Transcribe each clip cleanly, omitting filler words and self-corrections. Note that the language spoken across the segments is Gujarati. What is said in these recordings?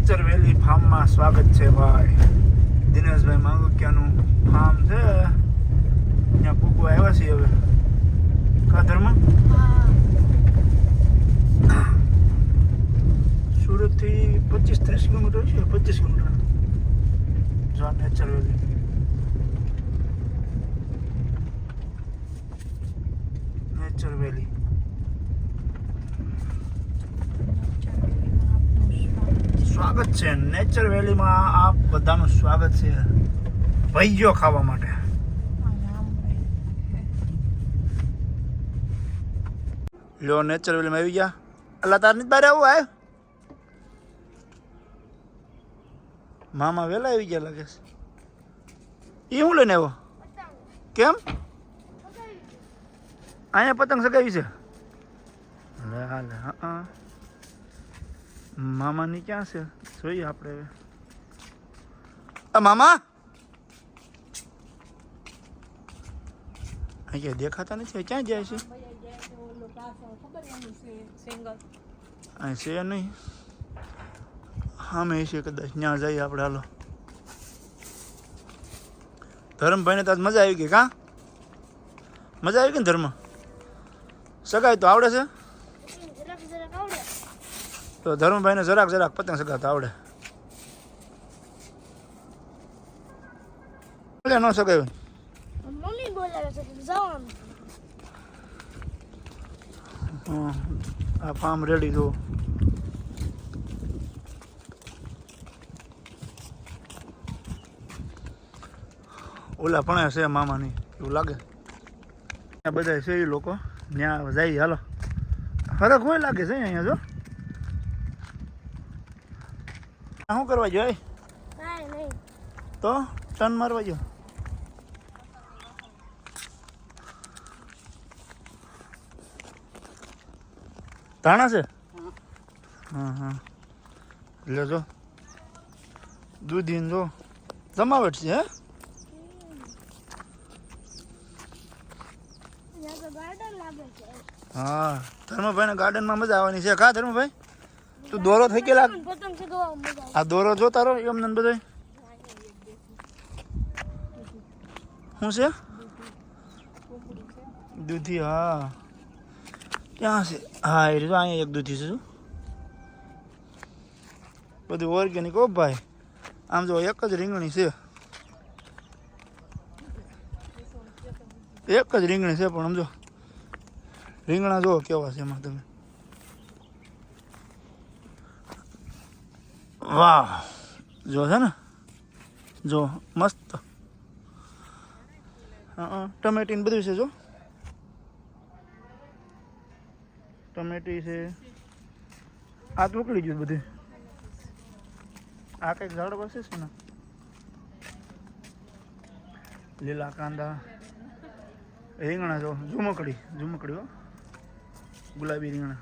નેચર વેલી ફાર્મમાં સ્વાગત છે ભાઈ. દિનેશભાઈ માંગુકિયાનું ફાર્મ છે, ત્યાં પૂગવા આવ્યા છીએ હવે. કા ધર્મ? સુરતથી 25-30 કિલોમીટર છે, 25 કિલોમીટર. જો આ નેચર વેલી. નેચર વેલી સ્વાગત છે. નેચર વેલીમાં આપ બધાનું સ્વાગત છે ભાઈઓ ખાવા માટે. લો નેચર વેલીમાં આવી ગયા. અલ્લા તાર નથી બહાર આવું આય. મામા વહેલા આવી ગયા લાગે છે. એ હું લઈને આવ્યો? કેમ? અહીંયા પતંગ સગાવી છે. લે હાલે. હા મામાની ક્યાં છે જોઈએ આપણે હવે. મામા અહીંયા દેખાતા નથી. ક્યાં જાય છે? અહીં છે નહીં. હા મેં છે કદાચ. ત્યાં જઈએ આપણે. હાલો. ધર્મભાઈને તો આજ મજા આવી ગઈ. કા મજા આવી ગઈ ને ધર્મ? સગાઈ તો આવડે છે? તો ધર્મભાઈને જરાક પતંગ સગાવતા આવડે. ન સગાવ્યું. આ ફાર્મ રેડી જો. ઓલા પણ છે મામાની એવું લાગે. બધા છે એ લોકો ત્યાં જાય. હાલો ફરક હોય લાગે છે અહીંયા. જો શું કરવા જોઈએ? તો ટર્ન મારવા જો. ધાણા છે? હા લે જો દૂધી જો જમાવટ છે. હે હા ધર્મભાઈ ગાર્ડનમાં મજા આવવાની છે. કા ધર્મભાઈ તું દોરો થઈ ગયેલા? આ દોરો જો તારો એમને બધો શું છે? દૂધી. હા ક્યાં છે? હા એ રીતે અહીંયા એક દૂધી છે. શું બધું ઓર્ગેનિક. ઓ ભાઈ આમ જો એક જ રીંગણી છે. એક જ રીંગણી છે પણ સમજો રીંગણા જો કેવા છે એમાં તમે. વાહ જો છે ને જો મસ્ત. ટમેટીને બધું છે. જો ટમેટી છે. આ તો ઉકળી ગયું બધું. આ કંઈક ઝાડ પાસે છે ને. લીલા કાંદા, રીંગણા જો ઝુમકડી હો, ગુલાબી રીંગણા.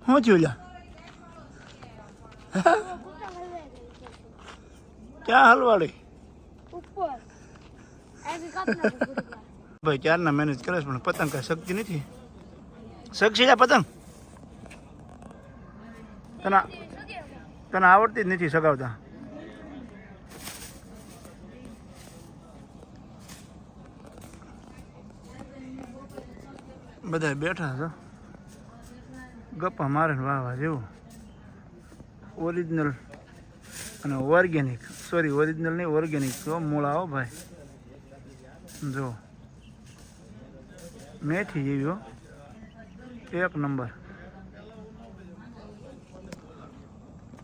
શું થયું લ્યા? ક્યાં હલવાડી? ભાઈ ક્યારના મેનેજ કરે છે પણ પતંગ કઈ શક્તિ નથી. શક્તિ પતંગ તને આવડતી જ નથી સગાવતા. બધા બેઠા છે ગપ્પા મારે ને વાહ જેવું. ઓરિજિનલ અને ઓર્ગેનિક. સોરી ઓરિજિનલ નહીં ઓર્ગેનિક. જો મૂળા હો ભાઈ. જો મેથી જેવી હો, એક નંબર.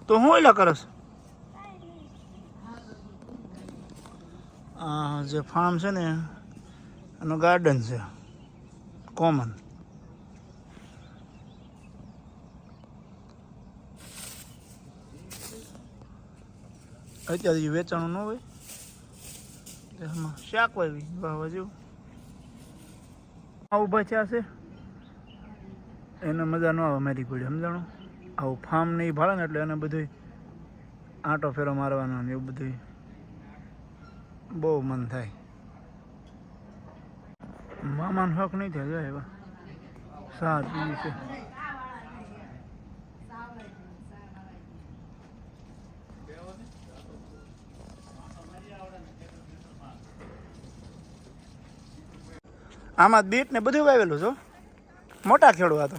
તો હું એલા કરસ? આ જે ફાર્મ છે ને એનું ગાર્ડન છે કોમન. અત્યારે વેચાણું ન હોય એમાં શાક વાવી વાવા જેવું. આ ઊભા થયા છે એને મજા ન આવે મારી પડી. સમજાણું? આવું ફાર્મ ને એ ભાડે ને એટલે એને બધું આંટો ફેરો મારવાનો ને એવું બધું બહુ મન થાય. મામાનો હક નહીં થાય જાય એવા સાત બીજી છે. આમાં બીટ ને બધું વાવેલું છો. મોટા ખેડૂત આ તો.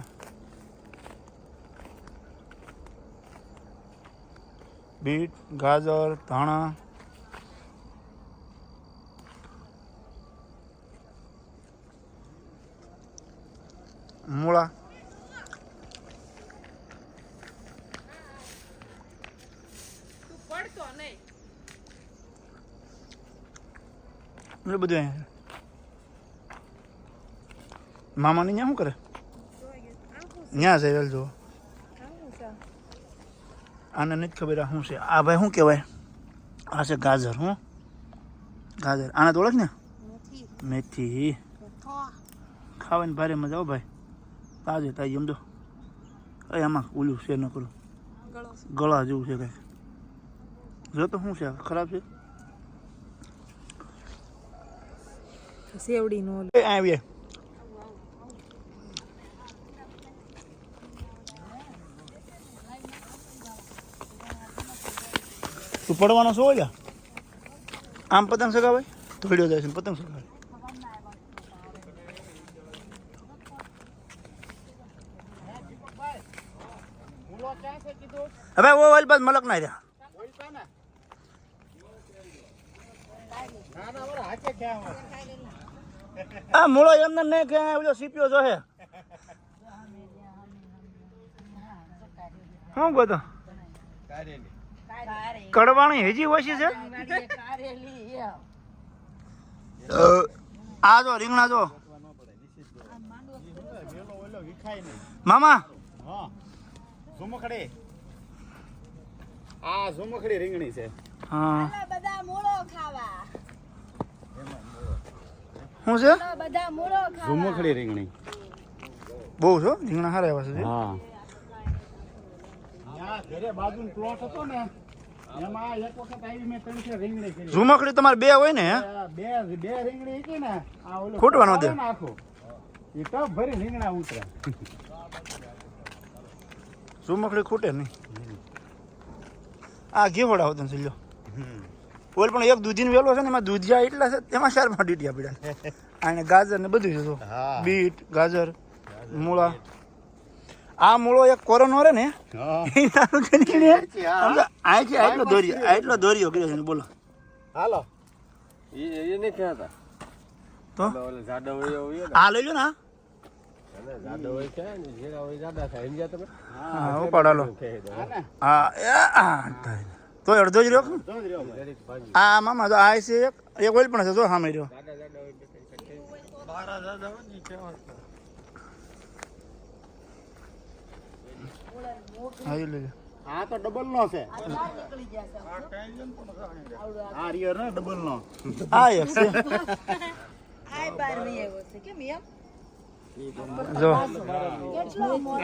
બીટ, ગાજર, ધાણા, મૂળા, એ બધું અહીંયા. મામાની ત્યાં શું કરે? ત્યાં છે વેલ જો. આને નથી ખબર આ શું છે. આ ભાઈ શું કહેવાય? આ છે ગાજર. હું ગાજર આને તો ઓળખ ને? મેથી. ખાવાની ભારે મજા આવે ભાઈ. તાજે તાજી સમજો. આમાં ઓલું છે ન કરું ગળા જેવું છે કંઈક. જો તો શું છે? ખરાબ છે. સેવડી નો આવીએ. તું પડવાનો છો જા. આમ પતંગ સગાવાય ધોડ્યો જાય છે પતંગ સગાવાય. હવે ઓ વાલ બાદ મલક ના રહ્યા. આ મૂળો એમને નહીં કે ઓલો સીપીઓ જો હે. શું બધો કડવાણી હજી ઓછી છે. આ જો રીંગણા જો મામા. ઝુમખડી. આ ઝુમખડી રીંગણી છે. હા બધા મૂળો ખાવા. શું છે? બધા મૂળો ખાવા. ઝુમખડી રીંગણી બહુ છો રીંગણા હારા એવા છે. હા ઘરે બાજુનો પ્લોટ હતો ને એમાં એક વખત આવી મેં 300 રીંગણી કરી. ઝુમખડી તમારે બે હોય ને? બે રીંગણી હતી ને આ ઓલો ખૂટવાનો દે નાખો એ ટબ ભરી રીંગણા ઉતરે. ઝુમખડી ખૂટે નહીં. આ ઘેવડા હોતા છે લ્યો. ઓલ પણ એક દૂધીનો વેલો છે ને એમાં દૂધિયા એટલા છે તેમાં શારમાં ડીટિયા પીડા. આને ગાજર ને બધું છે. બીટ, ગાજર, મૂળા. આ મૂળો એક કોરોનો રે ને આટલો દોર્યો કર્યો છે. બોલો હાલો એ નહીં કહેતા તો આ લઈ લો ને. હા ઉપાડ હાલો. હા તો અડધો જ રહ્યો. આ મામા તો આ છે એક ઓઇલ પણ છે જો સામે રહ્યો. આ તો ડબલ નો છે. આ રિયર ને ડબલ નો. આ એક છે જો.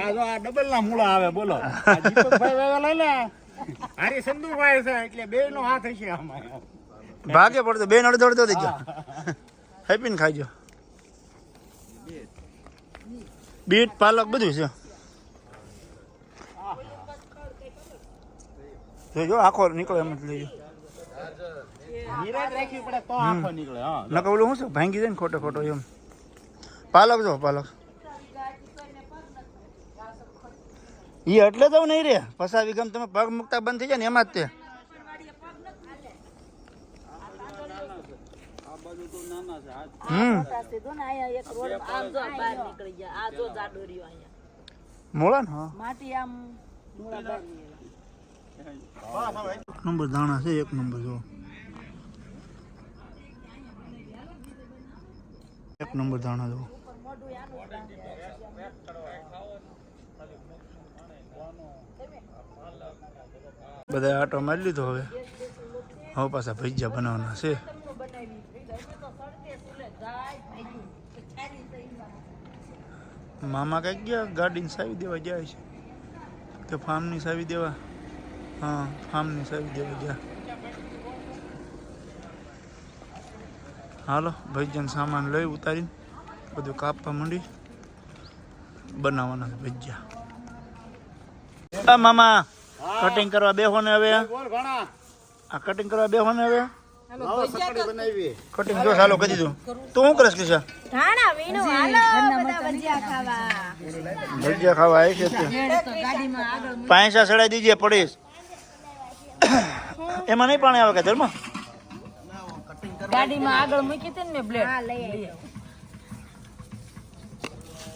આ જો આ ડબલ ના મૂળા આવે. બોલો આ દીપકભાઈ વેવેલા ને હારી સંધુભાઈ છે એટલે બે નો હાથ હશે આમાં. ભાગે પડતો બેન અડધો અડધો થઈ ગયો. હેપીને ખાઈજો. બીટ, પાલક બધું છે. જોજો આખો નીકળે એમ જ લેજો. નિરાત રાખવી પડે તો આખો નીકળે. હા નકર ઓલું શું છે ભાંગી જાય ને ખોટો ખોટો એમ. પાલક જો પાલક ઈ એટલે તો નહીં રે. પસાવી ગમ તમે પગ મૂકતા બંધ થઈ જાય ને એમાં જ તે. મોળા ને એક નંબર દાણા છે. એક નંબર જો એક નંબર દાણા જો. બધા આટો મારી લીધો. હવે પાછા ભજીયા બનાવવાના છે. મામા કઈક ગયા ગાડીને સાવી દેવા જાય છે. કે ફાર્મની સાવી દેવા. હા ફાર્મની સાવી દેવા ગયા. હાલો ભજીયાનો સામાન લઈ ઉતારીને બધું કાપવા માંડી. બનાવવાના છે ભજીયા. મામા કટિંગ કરવા બેહો ને હવે. બોલ ઘણા આ કટિંગ કરવા બેહો ને હવે. લાવો સકડી બનાવી. કટિંગ જો ચાલો કરી દીધું. તું શું કરસ કિશા? ધાણા વીણો હાલો બધા ભજીયા ખાવા. ભજીયા ખાવા આવી છે તે. પાંચા સડાઈ દીજે પડીશ. એમાં નહીં પાણી આવે કે ધર્મ? ગાડીમાં આગળ મૂકી હતી ને મેં બ્લેડ. હા લઈ આવી.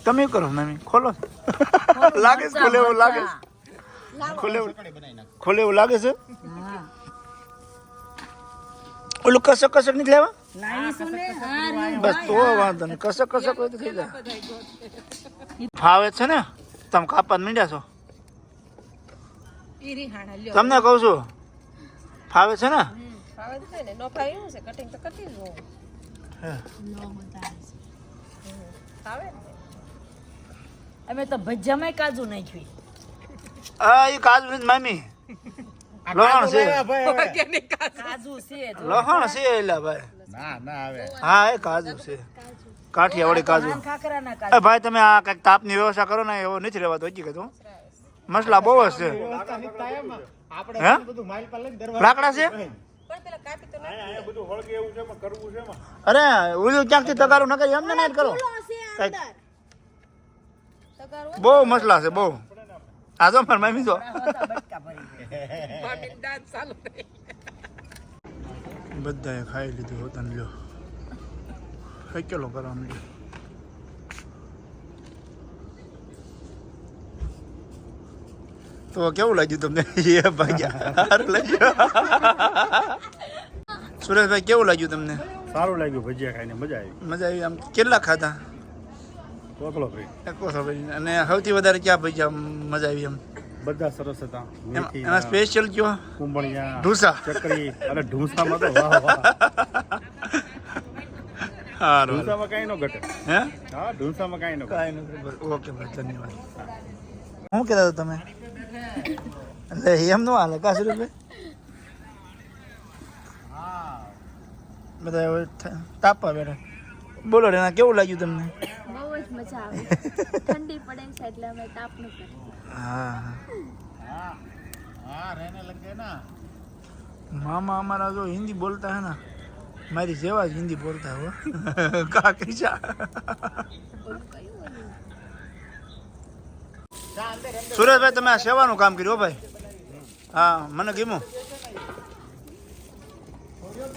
તમે શું કરો મમ્મી? ખોલો. લાગે છે ખોલે એવું લાગે છે. ખોલે એવું લાગે છે. ઓલું કસક કસક નથી લેવા? લાવીશું ને. હા બસ તો વાંધો નહીં. કસક કસક હોય તો થઈ જાય. ફાવે છે ને તમે કાપવા મીંડ્યા છો. ઈરી હાણા લ્યો. તમને કહું છું ફાવે છે ને. ફાવે છે ને. નો ફાવ્યું છે કટિંગ તો કરી લો. હે. ફાવે ને. અમે તો ભજીયામાં કાજુ નાખ્યું. આ ઈ કાજુ નથી મામી. લહણ છે. કાજુ છે. લહણ છે એલા ભાઈ. ના ના આવે. હા એ કાજુ છે. કાઠિયાવાડી કાજુ. ખાખરાના એ કાજુ. ભાઈ તમે આ કઈક તાપની વ્યવસ્થા કરો ને એવો નથી રહેવાતો. હજી કહેતો મસલા બહુ જ છે. આપણે હે? બધું માલ પર લઈને લાકડા છે? પણ પેલા કાપી તો નાખી. બધું હળગે એવું છે પણ કરવું છે એમાં. અરે ઓલું ક્યાંકથી તગારું ન કરી એમને નહીં કરો. કઈક બહુ મસલા છે બહુ. આ જો મારી મમ્મી જો બટકા ભરી ગયા. મામીને દાંત ચાલુ થઈ. બધાએ ખાઈ લીધું હોતન લ્યો. હકેલો કરવા માંડ્યો. તો કેવું લાગ્યું તમને? એ ભાગ્યા સારું લાગ્યું. સુરેશભાઈ કેવું લાગ્યું તમને? સારું લાગ્યું ભજીયા ખાઈને મજા આવી. મજા આવી. આમ કેટલા ખાધા? ચોકલો ભાઈ એકો ભાઈ. અને સૌથી વધારે ક્યાં ભજીયા મજા આવી? એમ બધા સરસ હતા. મેથી એમાં સ્પેશિયલ કયો? કુંબળિયા ઢોસા. ચકરી અરે ઢોસામાં તો વાહ વાહ. સારું ઢોસામાં કાંઈ ન ઘટે. હે હા ઢોસામાં કાંઈ ન ઘટે. કાંઈ નથી. ઓકે ભાઈ ધન્યવાદ. શું કહેતા હતા તમે? એટલે એમ નો હાલે કા સુરેશભાઈ? બધા હવે તાપવા બેઠા. બોલો રેના કેવું લાગ્યું તમને? બહુ જ મજા આવે. ઠંડી પડે છે એટલે અમે તાપ ન કરીએ. હા હા રહેને લગ ગયે ના. मामा हमारा जो हिंदी बोलता है ना मारी जेवा हिंदी बोलता है वो का किसा સુરેશભાઈ તમે આ સેવાનું કામ કર્યું હો ભાઈ. હા મને ગમ્યું.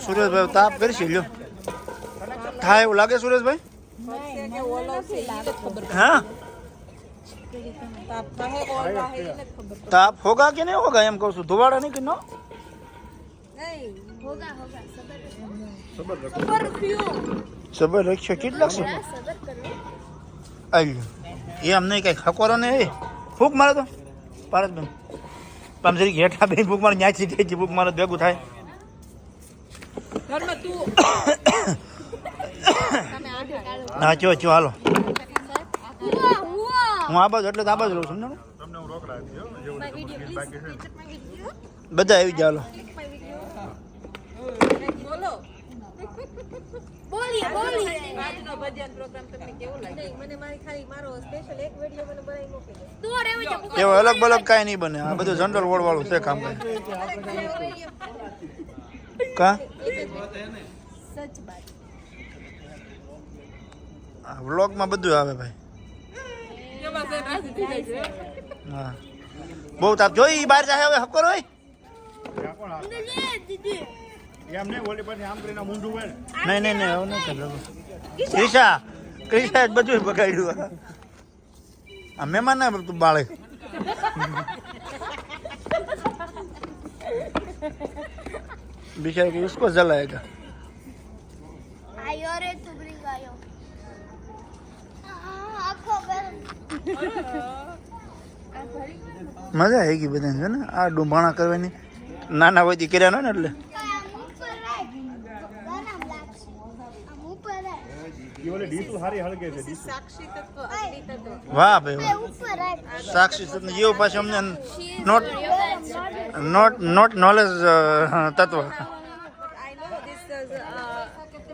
સુરેશભાઈ તાપ કરશે લ્યો. થાય એવું લાગે સુરેશભાઈ? હા ताप होगा कि नहीं होगा? एम कहूँ છું ધોવાડા નહીં કે નો? होगा होगा सबर સબર રખ્યો કેટલા છે? सबर करो. આલ્યો એમ નહીં કઈ ખકોરો ને એ ફૂક મારે તો પારસબેન તમે જરી હેઠા બેન ફૂક મારે ન્યાચી થઈ ફૂક મારે ભેગું થાય. હા ચો ચો હાલો. હું આ બાજુ એટલે તો આ બાજુ રહું છું ને. તમને હું રોકડા આપી દઉં જેવું બધું બાકી છે ને. બધા આવી ગયા હાલો. बोलिए बोलिए. આજનો ભજન પ્રોગ્રામ તમને કેવો લાગ્યો? મને મારી ખાલી મારો સ્પેશિયલ એક વિડિયો મને બનાવી મોકલી દો. तू रे वो એવો અલગ બલગ કાંઈ નહીં બને. આ બધું જનરલ વોર્ડ વાળું છે કામ કાંઈ. કા सच बात. વ્લોગમાં બધું આવે ભાઈ. એમાં છે રાજી થઈ જાય છે. હા બહુ તાપ જોઈ બહાર જાય હવે હકોર હોય. ત્યાં કોણ આ? ये दीदी એમ નહીં ઓલી પાસે આમ કરીને મૂંઢું હોય ને. નહીં નહીં નહીં હવે નહીં કરવું. ક્રિશા ક્રિશા જ બધું બગાડ્યું. આ મહેમાન ના તું બાળે. बेचारे को उसको जलाएगा. आयो रे तुबरी आयो. आखो गरम. મજા આવી ગઈ બધાને છે ને આ ડુંભાણા કરવાની. નાના હોય કર્યા ને એટલે સાક્ષી તત્વ અગ્નિ તત્વ વાહ ભાઈ વાહ. સાક્ષી સત્ય જેવું પાછું અમને નોટ નોટ નોલેજ તત્વ. I know this is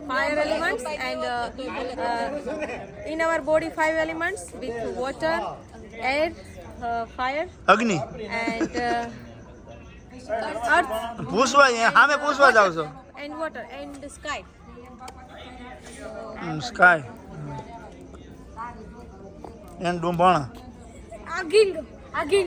fire elements and in our body 5 elements with water, air, fire અગ્નિ and earth પૂછવા સામે પૂછવા જાવ છો. and water and sky. Sky and ડુંબાણા. આગિંગ આગિંગ